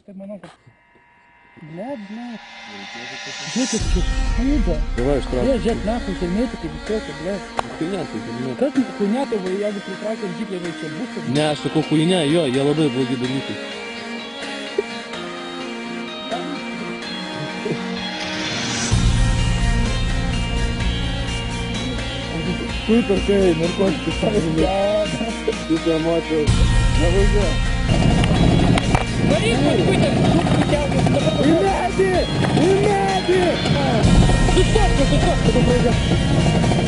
taip manau, kad... Bled. Žiūrėkit, čia šūda. Давай, штраф. Žiūrėk, nahui, hermetikai visokie, bled. Хуйня tai, ne. Kas хуйня, tai jeigu pritraukiant žyklėvai čia bus, kad... Ne, aš sakau хуйня, jo, jie labai blogi dalykai. Super, kai narkotikai pavyzdžiui. Jūsų emocijos. Nevažiuoja. Varyk, man puikiai, puikiausias dabar... Į medį! Į medį! Sustok, dabar praeidė.